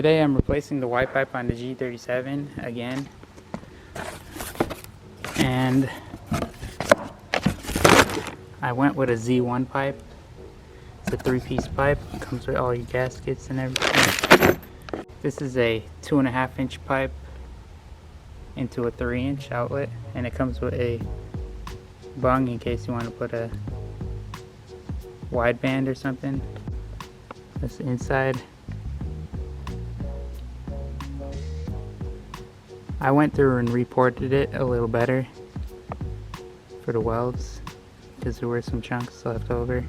Today I'm replacing the Y pipe on the G37 again, and I went with a Z1 pipe. It's a 3-piece pipe, it comes with all your gaskets and everything. This is a 2.5-inch pipe into a 3-inch outlet, and it comes with a bung in case you want to put a wideband or something. That's the inside. I went through and reported it a little better for the welds because there were some chunks left over,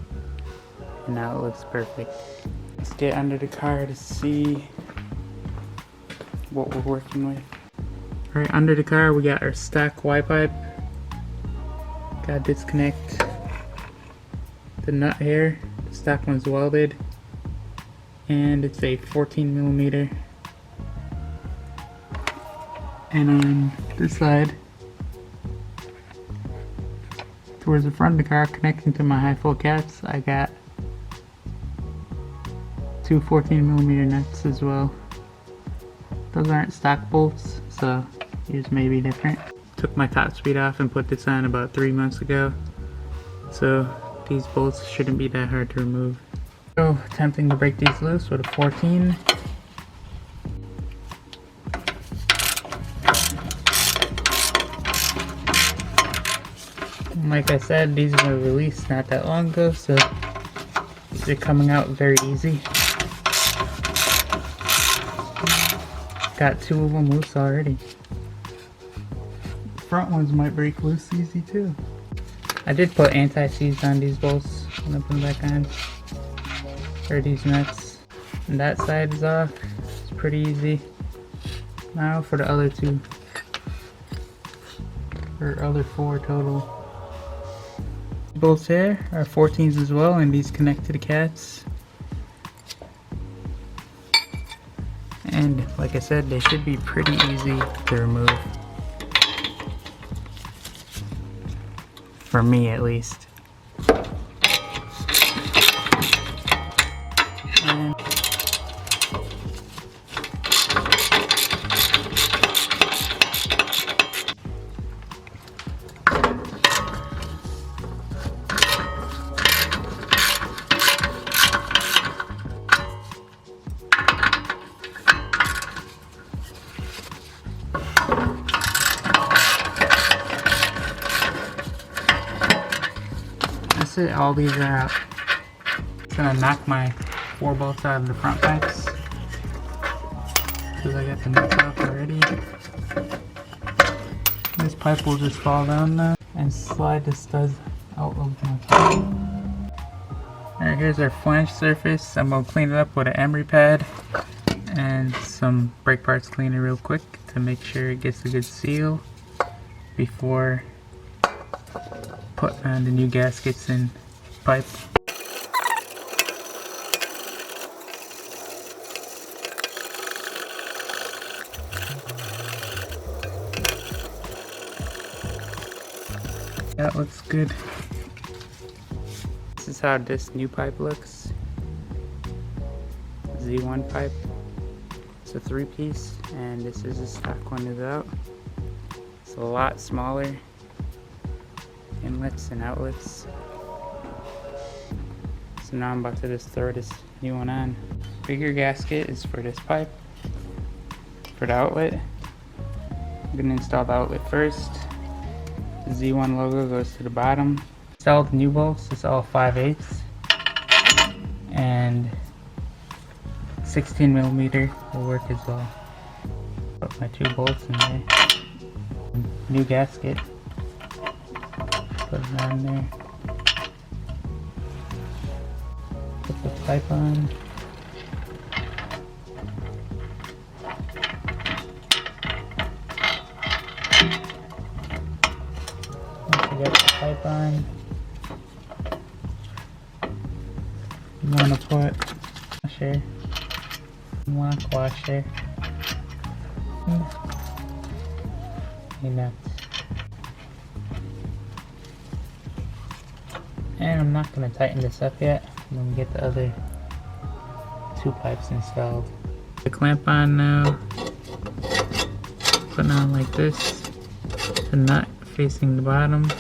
and now it looks perfect. Let's get under the car to see what we're working with. Alright, under the car we got our stock Y pipe. Gotta disconnect the nut here. The stock one's welded, and it's a 14mm. And on this side, towards the front of the car, connecting to my high flow caps, I got two 14mm nuts as well. Those aren't stock bolts, so yours may be different. Took my top speed off and put this on about 3 months ago, so these bolts shouldn't be that hard to remove. So attempting to break these loose with a 14. Like I said, these were released not that long ago, so they're coming out very easy. Got 2 of them loose already. The front ones might break loose easy too. I did put anti-seize on these bolts when I put them back on. Or these nuts. And that side is off. It's pretty easy. Now for the other 2. Or other 4 total. Bolts here are 14s as well, and these connect to the cats. And like I said, they should be pretty easy to remove. For me at least. And that's it, all these are out. I'm gonna knock my 4 bolts out of the front pipes because I got the nuts off already. This pipe will just fall down now and slide the studs out of my pipe. Alright, here's our flange surface. I'm gonna clean it up with an emery pad and some brake parts cleaner real quick to make sure it gets a good seal before putting on the new gaskets and pipe. That looks good. This is how this new pipe looks. Z1 pipe. It's a 3-piece, and this is the stock one is out. It's a lot smaller inlets and outlets. So now I'm about to just throw this new one on. Bigger gasket is for this pipe. For the outlet, I'm gonna install the outlet first. The Z1 logo goes to the bottom. Installed new bolts, it's all 5/8, and 16mm will work as well. Put my 2 bolts in there. New gasket. Put it on there. Put the pipe on. Once you get the pipe on, you want to put washer, lock washer, and nuts. And I'm not going to tighten this up yet. I'm going to get the other 2 pipes installed. The clamp on now. Putting on like this. The nut facing the bottom.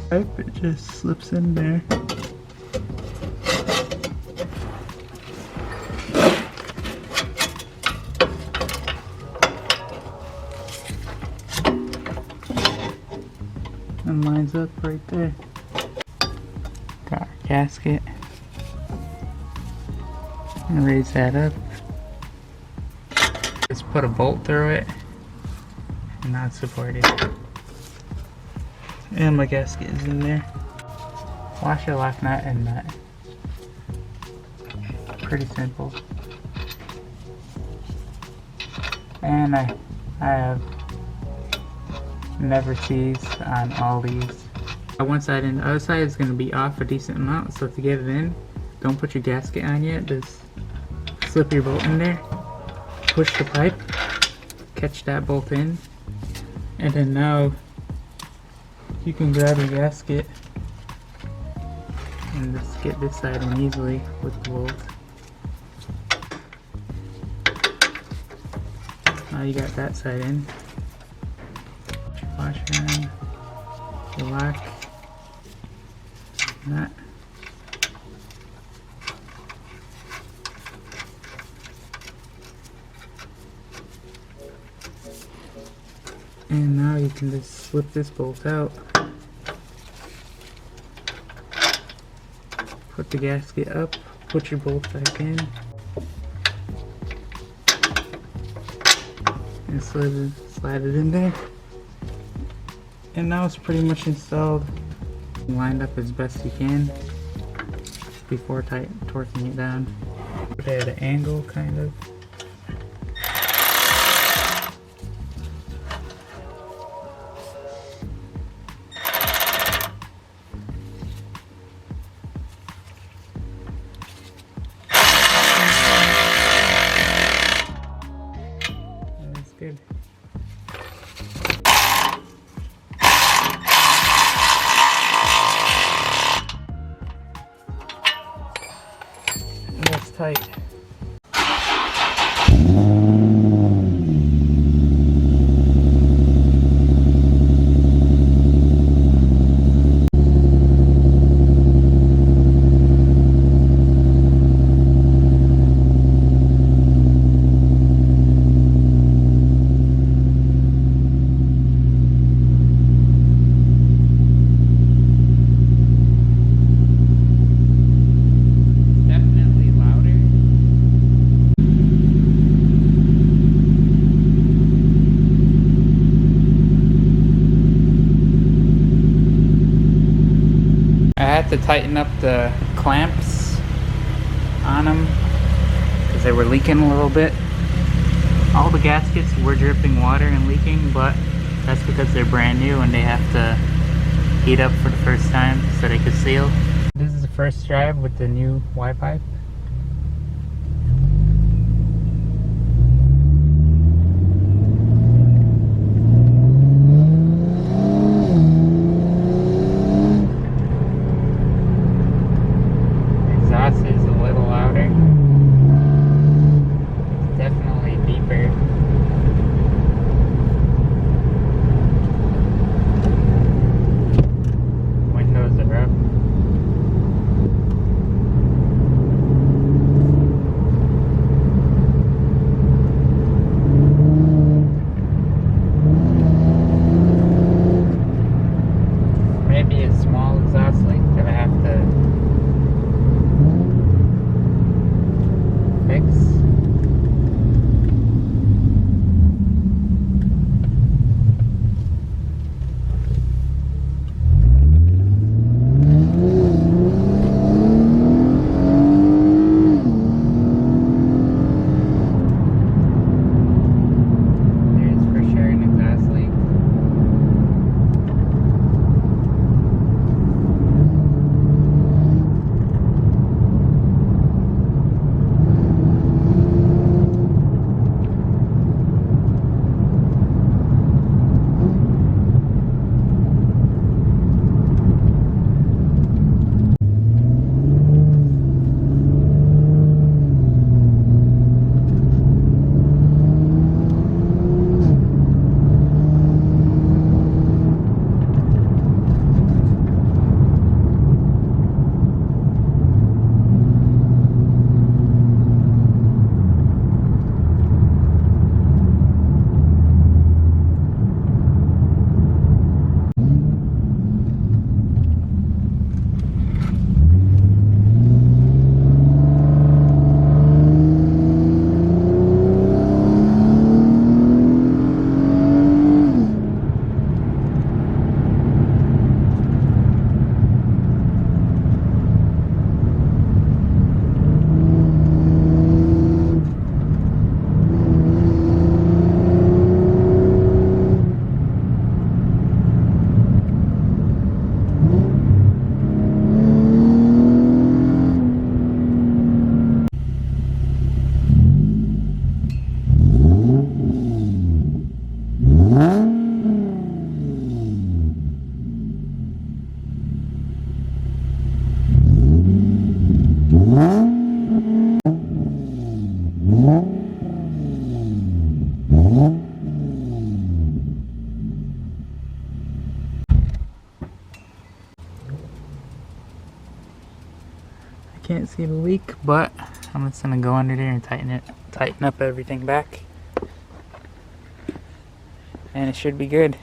It just slips in there. And lines up right there. Got our gasket. And raise that up. Just put a bolt through it. And now it's supported. And my gasket is in there. Washer, lock nut, and nut. Pretty simple. And I have never seized on all these. One side and the other side is going to be off a decent amount, so to get it in, don't put your gasket on yet. Just slip your bolt in there, push the pipe, catch that bolt in, and then now you can grab your gasket and just get this side in easily with the bolt. Now you got that side in. Washer on, the lock, that. And now you can just slip this bolt out. Put the gasket up, put your bolt back in, and slide it in there. And now it's pretty much installed, lined up as best you can before torquing it down. Put it at an angle, kind of. That's good. That's tight. I had to tighten up the clamps on them because they were leaking a little bit. All the gaskets were dripping water and leaking, but that's because they're brand new and they have to heat up for the first time so they could seal. This is the first drive with the new Y pipe. Is a little louder. It's definitely deeper. Windows are up. see the leak, but I'm just gonna go under there and tighten up everything back, and it should be good.